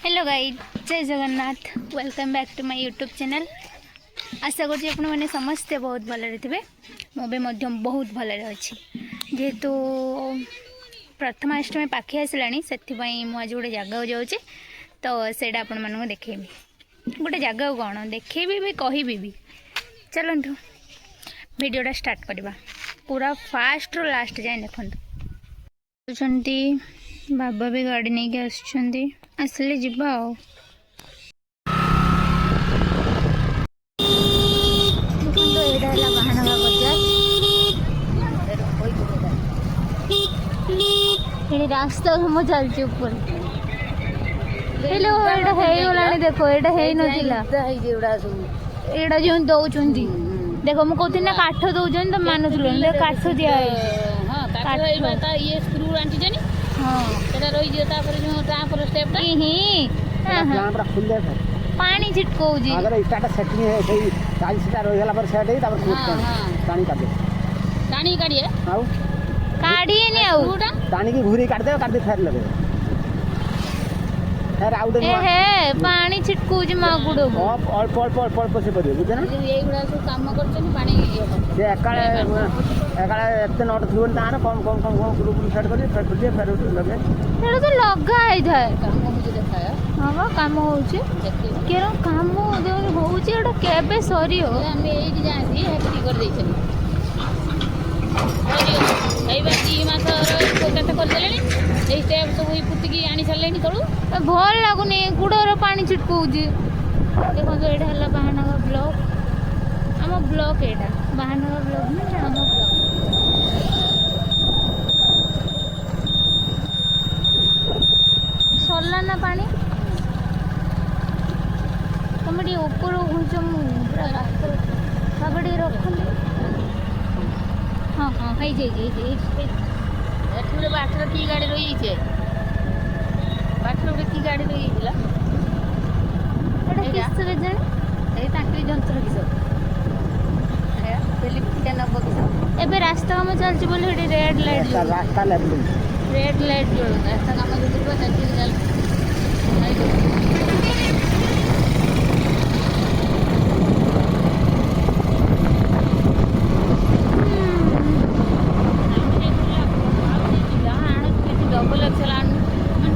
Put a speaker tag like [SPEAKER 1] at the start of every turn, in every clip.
[SPEAKER 1] Hello guys, Jai Jagannath. Welcome back to my YouTube channel. आशा करुँच आपण मैंने समस्ते बहुत भलरे थे। मुझे बहुत भलरे अच्छी जेहेतु प्रथमाष्टमी पाखे आसला से आज गोटे जगह जाऊँचे तो सैटा आपण मानक देखेबी। गोटे जगह कौन देखेबी भी कहबी भी। चलतु वीडियोटा स्टार्ट करवा पूरा फास्ट रू लास्ट जाए देखते। बाबा भी गाड़ी नहीं के आसले जीवा रास्ता हम चलती ऊपर देखो एटा जो दौरान देखो मुझे कहती ना काठ दौरान तो मानुल काठ दिया पानी छिटकाऊ
[SPEAKER 2] अगर इटाटा सेटिंग है सही 40 टा रही गला पर सेट है तब पानी काट दे
[SPEAKER 1] पानी काढिए आउ काढिए नहीं आउ
[SPEAKER 2] पानी की घुरी काट दे फेर लगे फेर आउ दे
[SPEAKER 1] ए पानी छिटकाऊ जी मागुडो
[SPEAKER 2] अल्प से पड़ियो बुझे ना
[SPEAKER 1] ये गुडा सब काम करछन पानी
[SPEAKER 2] ये एकाले एते नोट थुन तार कम ग्रुप सेट कर फेर लगे
[SPEAKER 1] तेरे तो लगा है इधर काम मुझे दिखाया हां बा काम होउची केरो काम होउची एटा केबे सरियो हम एठी जासी हेटी कर देछन एई बाकी मास कते कर देलेनी एई स्टेप सब होई पुटकी आनी छलेनी तळू भल लागुनी गुडर पानी छिटकाउजी। देखो तो एटा हला बहानगर ब्लॉक हम ब्लॉक एटा बहानगर ब्लॉक ना हम ब्लॉक सरला ना पानी तुम टे ऊपर घुच पूरा रास्ता बाबा रखुन हाँ हाँ है बाटर की गाड़ी रही है बाटर की गाड़ी रही जंत्र किस रास्ता काम चलती बोले रेड लाइट
[SPEAKER 2] रास्ता
[SPEAKER 1] रेड लाइट जो रास्ता काम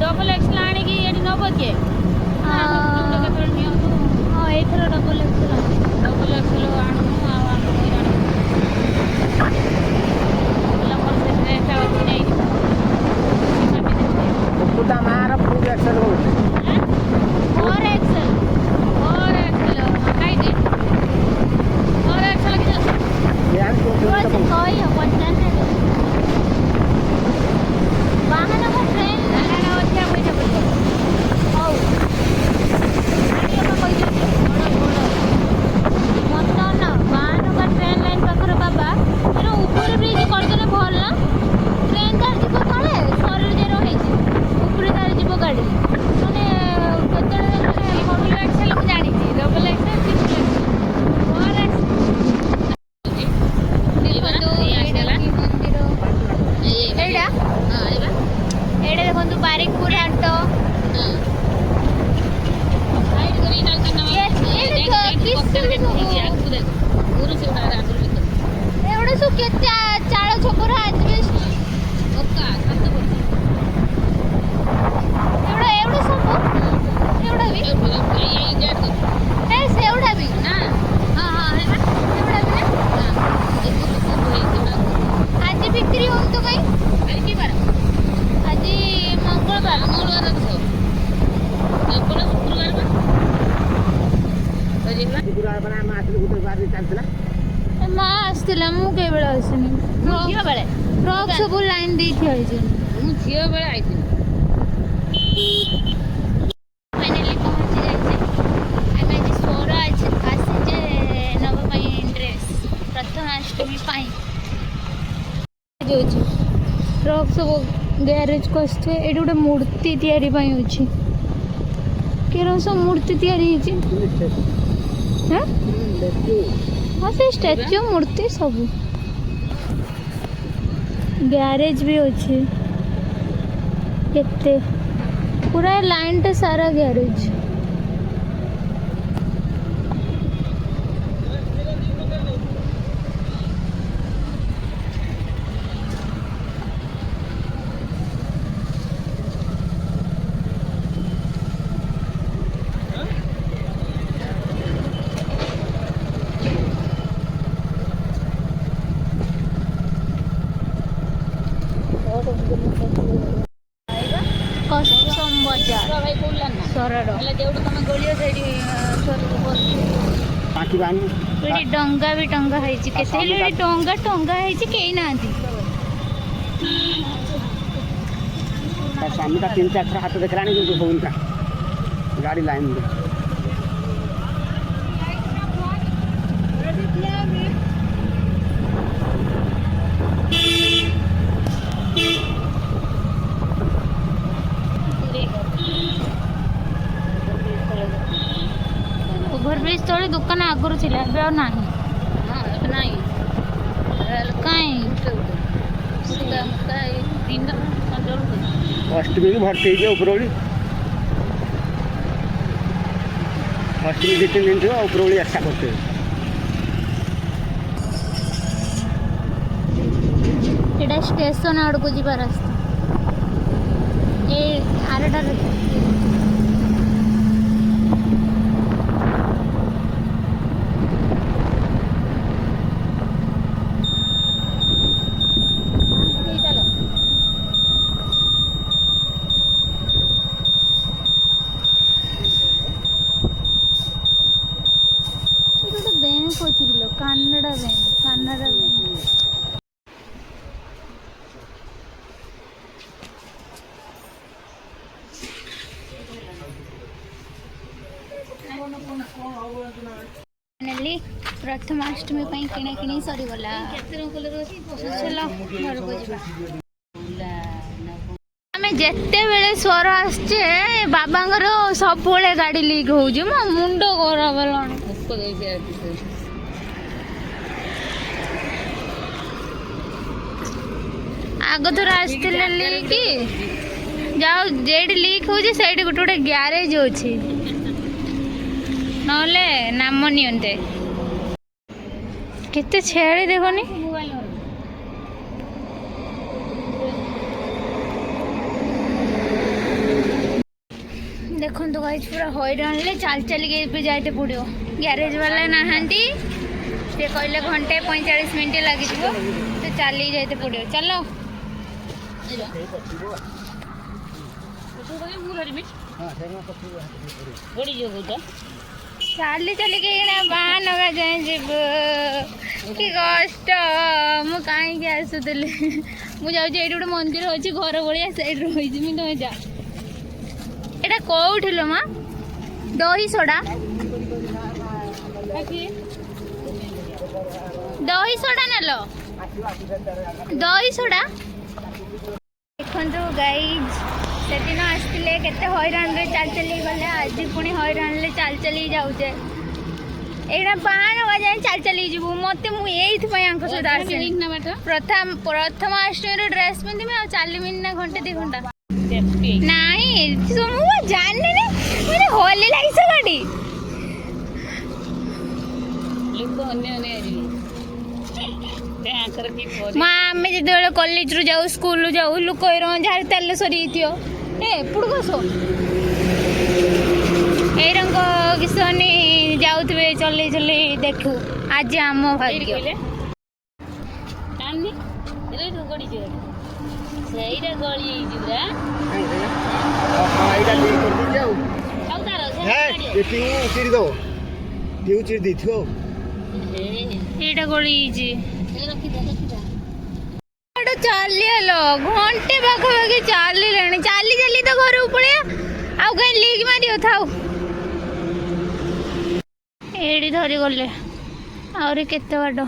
[SPEAKER 1] डबल एक्सल आने की ये नब किए हाँ एथर डबल एक्सल
[SPEAKER 2] मार फुल एक्सल
[SPEAKER 1] और एक्सल हाइट और एक्सल के
[SPEAKER 2] यार तो
[SPEAKER 1] कोई है पहचान वाहन का ट्रेन लाना होता है कोई बोल आओ गाड़ी में कोई बड़ा मत ना वाहन का ट्रेन लाइन पाखर बाबा तेरे ऊपर ब्रिज कर देले भल ना ट्रेन तार जीव तले शरीर जे रही ऊपर तार जीव गाड़ी माने केते डबल एक्सेल को जानी छी डबल एक्सेल ट्रिपल और देखो बारिकपुर हाट चाल छपर आज बिक्री हो तो कहीं आज मंगलवार
[SPEAKER 2] शुक्रवार बना मास बुधवार चलतला
[SPEAKER 1] माँ आसला मुझे बेले आसनी झील बेले ट्रक सब लाइन दे झील बेले आई फाइनली पहुंची जाए आम आज सोर आसीजे नवा ड्रेस प्रथमाष्टमी ट्रक सब गैरेज को आसथे ये गोटे मूर्ति तैयारी अच्छी केरम सब मूर्ति तैयारी हाँ से स्टैच्यू मूर्ति सब गैरेज भी अच्छे केते पूरा लाइन टे सारा गैरेज। କସମ ବଜାର ସରଡ଼ ଯୋଉଠୁ ତମେ ଗଳିବ ସେଇଠି
[SPEAKER 2] ପାଖି ବାହାନି
[SPEAKER 1] ଏଠି ଡଙ୍ଗା ବି ଟଙ୍ଗା ହେଇଛି କେତେ ହେଲେ ଏଠି ଡଙ୍ଗା ଟଙ୍ଗା ହେଇଛି କେହି ନାହାନ୍ତି।
[SPEAKER 2] ତା ସ୍ୱାମୀଟା 3-4 ଥର ହାତ ଦେଖିଲାଣି କିନ୍ତୁ ହଉନି ତା ଗାଡ଼ି ଲାଇନ୍ ଦେ
[SPEAKER 1] ओभरब्रिज तले दुकान आगुरी थिला ଏବେ ଆଉ ନାହିଁ। କାଇଁ
[SPEAKER 2] ଅଷ୍ଟମୀ ବି ଭର୍ତ୍ତି ହେଇଯିବ ଉପରଓଳି ଅଷ୍ଟମୀ 2-3 ଦିନ ଥିବ ଉପରଓଳି ଆଶା କରୁଥିବେ।
[SPEAKER 1] ଏଇଟା ଷ୍ଟେସନ ଆଡ଼କୁ ଯିବା ରାସ୍ତା ଏ ଆରଟାରେ बैंक अच्छी kilo Canada bank finally Prathamashtami किଣା किणी सरीगला चलो घर को जा आमे जेते बेले स्वर आछे बाबांगर सब बेले गाड़ी लीक होउजी मो मुंडो खराब हलाणी आग थोड़ा आसते लीक जाओ जेड लीक होउजी सेडी गोटे गोटे ग्यारेज होची नले नाम नियंते केते छेड़ी देखनी देखो तो गाइस पूरा हैरान ले चाल चल के जाते पड़ो ग्यारेज वाला नहांती से कहले घंटे 45 मिनट लगे तो चली जाते पड़ो चलो चली चली के बाहर नगा जाए जीव कि कष्ट मु कहीं आसुली मुझे गोटे मंदिर अच्छी घर भाया सैड रही तुम जा एटा कौठी लो माँ दही सोडा दही सोडा नेल दही सोडा देखो गाइज से दिन आसते केते हैरान रे चाल चली गले आज पुणी हैरान ले चाल चली जाऊे एटा बाहर जाए चाल चली जीवु मत मुझे प्रथमाष्टमी ड्रेस पिंधि चलमी ना घंटे 2 घंटा नहीं जाननी मुझे होली लगी से गाड़ी माँ आम जो कॉलेज रू जाऊ स्कूल जाऊ लोक झाड़ तेल सरी पुड़कसो ए रंग किसनी जाऊे चल चल देखू आज आम भाग्य चल घंटे पाखापाखि चलिए चली चली तो घर पड़े आउ कहीं लीक मार था एडी धरी गले आहरी केते बाट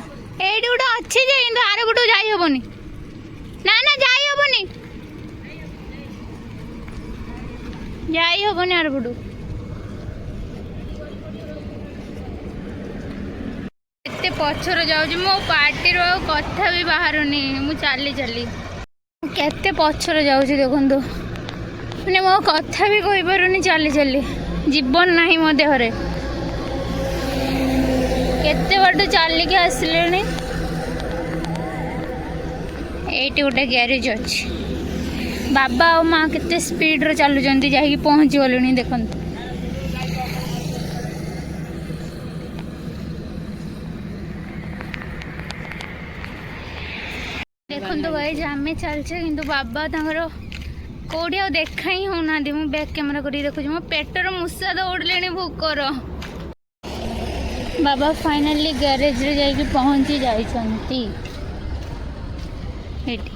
[SPEAKER 1] एडी गोटे अच्छी जे आर गोटे जाई हबनी ना ना जाई हबनी आर पटू एते पछर जाऊँ मो पार्टी कथा भी बाहर नहीं मु चली चली केते पछर जाऊँ देखो ମାନେ ମୋ କଥା ବି କହିପାରୁନି ଚାଲି ଚାଲି ଜୀବନ ନାହିଁ ମୋ ଦେହରେ। କେତେ ବାଟ ଚାଲିକି ଆସିଲେଣି। ଏଇଠି ଗୋଟେ ଗ୍ୟାରେଜ ଅଛି। ବାବା ଆଉ ମା କେତେ ସ୍ପିଡରେ ଚାଲୁଛନ୍ତି, ଯାଇକି ପହଞ୍ଚି ଗଲେଣି ଦେଖନ୍ତୁ। ଦେଖନ୍ତୁ ଭାଇ ଯେ ଆମେ ଚାଲିଛେ କିନ୍ତୁ ବାବା ତାଙ୍କର କୋଉଠି ଆଉ ଦେଖା ହିଁ ହଉନାହାନ୍ତି। ମୁଁ ବ୍ୟାକ୍ କ୍ୟାମେରା କରିକି ଦେଖୁଛି, ମୋ ପେଟର ମୂଷା ଦୌଡ଼ିଲେଣି ଭୋକର। ବାବା ଫାଇନାଲି ଗ୍ୟାରେଜରେ ଯାଇକି ପହଞ୍ଚି ଯାଇଛନ୍ତି। ଏଠି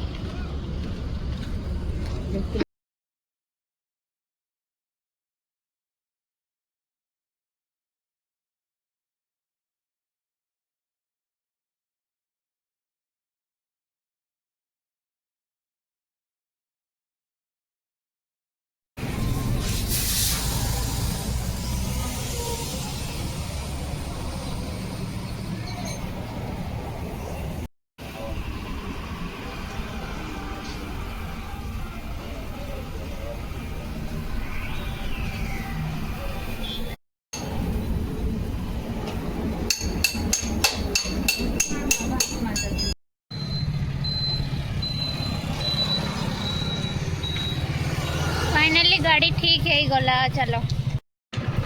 [SPEAKER 1] फाइनली गाड़ी ठीक है गला। चलो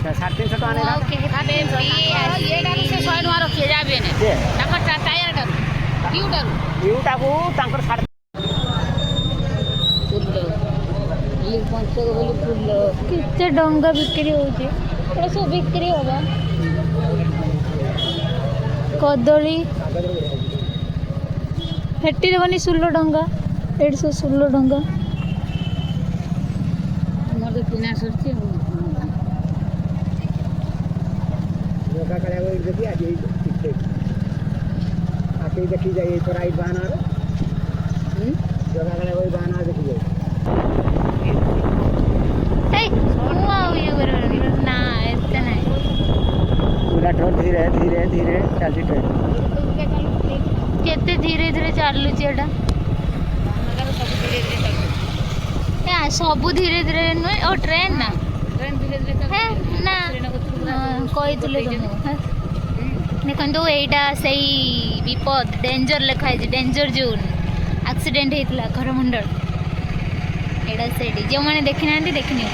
[SPEAKER 2] 350 ଟଙ୍କା ନେଲା।
[SPEAKER 1] ଆଉ କେହି ଥିବେ ବି
[SPEAKER 3] ଏଇଟାରୁ ସେ 100 ଟଙ୍କା ରଖିବେ ଯାହା ବି ହେଲେ ତାଙ୍କର ଟାୟାରଟାରୁ ଟ୍ୟୁଟାରୁ
[SPEAKER 2] ଟ୍ୟୁଟାକୁ ତାଙ୍କର
[SPEAKER 3] ଫୁଲ ପଞ୍ଚକ ବୋଲି ଫୁଲ
[SPEAKER 1] କେତେ ଡଙ୍ଗା ବିକ୍ରି ହଉଛି। ଏଗୁଡ଼ା ସବୁ ବିକ୍ରି ହବ। କଦଳୀ ହେଟି ଦେବନି ସୁଲ ଡଙ୍ଗା, ଏଠି ସବୁ ସୁଲ ଡଙ୍ଗା।
[SPEAKER 3] ଆମର ତ କିଣା ସରିଛି ଆଉ।
[SPEAKER 2] ଯୋଗା କରିବାକୁ ଦେଖି ଆଜି ଠିକ୍ ଆସି ଦେଖି ଯାଇ ତୋର ଆଇ ବାହାନାର ଯୋଗା କରିବାକୁ ବାହାନା ଦେଖି ଯାଇ
[SPEAKER 1] ମୁଁ ଆଉ ଇଏ କରିପାରିବି ନା, ଏତେ ନାହିଁ।
[SPEAKER 2] ପୁରା ଟ୍ରେନ୍ ଧୀରେ ଧୀରେ ଧୀରେ ଚାଲିଛି ଟ୍ରେନ୍।
[SPEAKER 1] କେତେ ଧୀରେ ଧୀରେ ଚାଲୁଛି ଏଟା। ସବୁ ଧୀରେ ଧୀରେ ନୁହେଁ। ଓ ଟ୍ରେନ୍ ନା ନା କହିଥିଲେ ତୁମକୁ। ଦେଖନ୍ତୁ ଏଇଟା ସେଇ ବିପଦ ଡେଞ୍ଜର ଲେଖା ହେଇଛି, ଡେଞ୍ଜର ଜୋନ୍। ଆକ୍ସିଡେଣ୍ଟ ହେଇଥିଲା ଘରମଣ୍ଡଳ। ଏଇଟା ସେଇଠି ଯେଉଁମାନେ ଦେଖିନାହାନ୍ତି ଦେଖିନିଅ।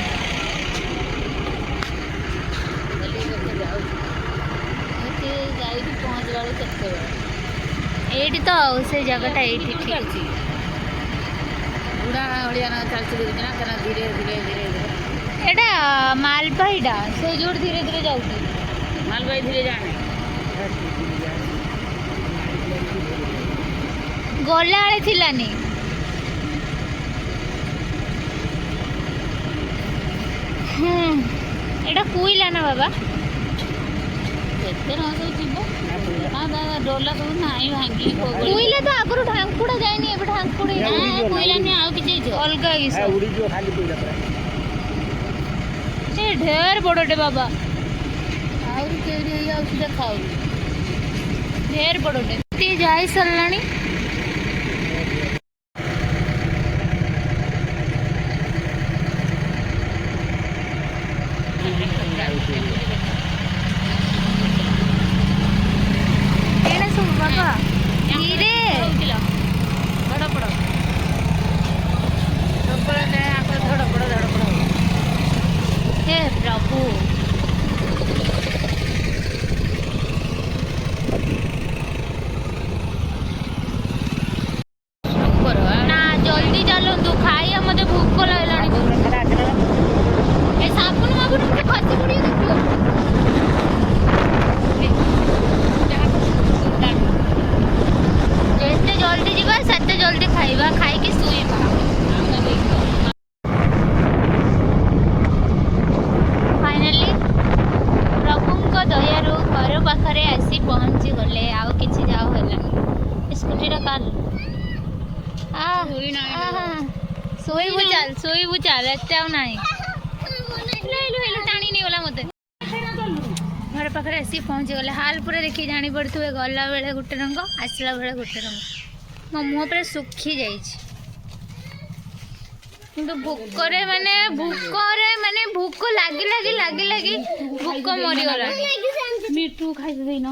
[SPEAKER 3] ଯାଇକି ପହଞ୍ଚିଲା ବେଳକୁ କେତେବେଳେ
[SPEAKER 1] ଏଇଠି ତ ଆଉ ସେ ଜାଗାଟା ଏଇଠି ଠିକ୍
[SPEAKER 3] ଚାଲିଛି ବୁଢ଼ା ଭଳିଆ ନା ଚାଲିଛି ଦେଖୁଛି ନା କାରଣ ଧୀରେ ଧୀରେ ଧୀରେ ଧୀରେ
[SPEAKER 1] ଏଇଟା ମାଲବାହୀଟା ସେ ଯୋଉଠି ଧୀରେ ଧୀରେ ଯାଉଛି।
[SPEAKER 3] ମାଲବାହୀ ଧୀରେ ଯାଆନି
[SPEAKER 1] ଗଲାବେଳେ ଥିଲାନି। ଏଇଟା କୁଇଲା ନା ବାବା?
[SPEAKER 3] କେତେ ଟଙ୍କା ସବୁ ଯିବ ଡୋଲା ସବୁ ନାହିଁ ଭାଙ୍ଗି
[SPEAKER 1] କୁଇଲା ତ ଆଗରୁ ଢାଙ୍କୁଡ଼ା ଯାଇନି, ଏବେ ଢାଙ୍କୁଡ଼ି
[SPEAKER 3] କୁଇଲାନି ଆଉ କିଛି ହେଇଯିବ
[SPEAKER 1] ଅଲଗା କିଛି।
[SPEAKER 2] ଉଡ଼ିଯିବ ଖାଲି ପଇଲା ପୁରା।
[SPEAKER 1] ସେ ଢେର ବଡ଼ଟେ ବାବା,
[SPEAKER 3] ଆହୁରି କେଉଁଠି ହେଇଯାଉଛି ଦେଖା ଆହୁରି
[SPEAKER 1] ଢେର ବଡ଼ଟେ। ଟିକେ ଯାଇ ସାରିଲାଣି। ଏଇଟା ସବୁ ବାବା ଧୀରେ
[SPEAKER 3] ଧଡ଼ପଡ଼ ସବୁବେଳେ ଆଗ ଧଡ଼ପଡ଼ ଧଡ଼ପଡ଼
[SPEAKER 1] ହେ ପ୍ରଭୁ। ନା ଜଲ୍ଦି ଚାଲନ୍ତୁ, ଖାଇବା ମତେ ଭୋକ ଲାଗିଲାଣି। ଏ ସାବୁନ ମାବୁନ ଟିକେ ଖସି ପଡ଼ିବ ଦେଖିବ। ଯେତେ ଜଲ୍ଦି ଯିବା ସେତେ ଜଲ୍ଦି ଖାଇବା, ଖାଇକି ଶୋଇବା। ଫାଇନାଲି ପ୍ରଭୁଙ୍କ ଦୟାରୁ ଘର ପାଖରେ ଆସି ପହଞ୍ଚି ଗଲେ। ଆଉ କିଛି ଯାଉ ହେଲାନି। ସ୍କୁଟିର କାଲ ଶୋଇବୁ ଚାଲ, ଶୋଇବୁ ଚାଲ, ଏତେ ଆଉ ନାହିଁ। ଟାଣି ନେଇଗଲା ମତେ। ଘର ପାଖରେ ଆସିକି ପହଞ୍ଚି ଗଲେ। ହାଲ ପୁରା ଦେଖିକି ଜାଣିପାରୁଥିବେ, ଗଲା ବେଳେ ଗୋଟେ ରଙ୍ଗ, ଆସିଲା ବେଳେ ଗୋଟେ ରଙ୍ଗ। ମୋ ମୁହଁ ପୁରା ଶୁଖି ଯାଇଛି। କିନ୍ତୁ ଭୋକରେ ମାନେ ଭୋକ ଲାଗି ଭୋକ ମରିଗଲାଣି।
[SPEAKER 3] ମିଠୁ ଖାଇ ଦେଇନ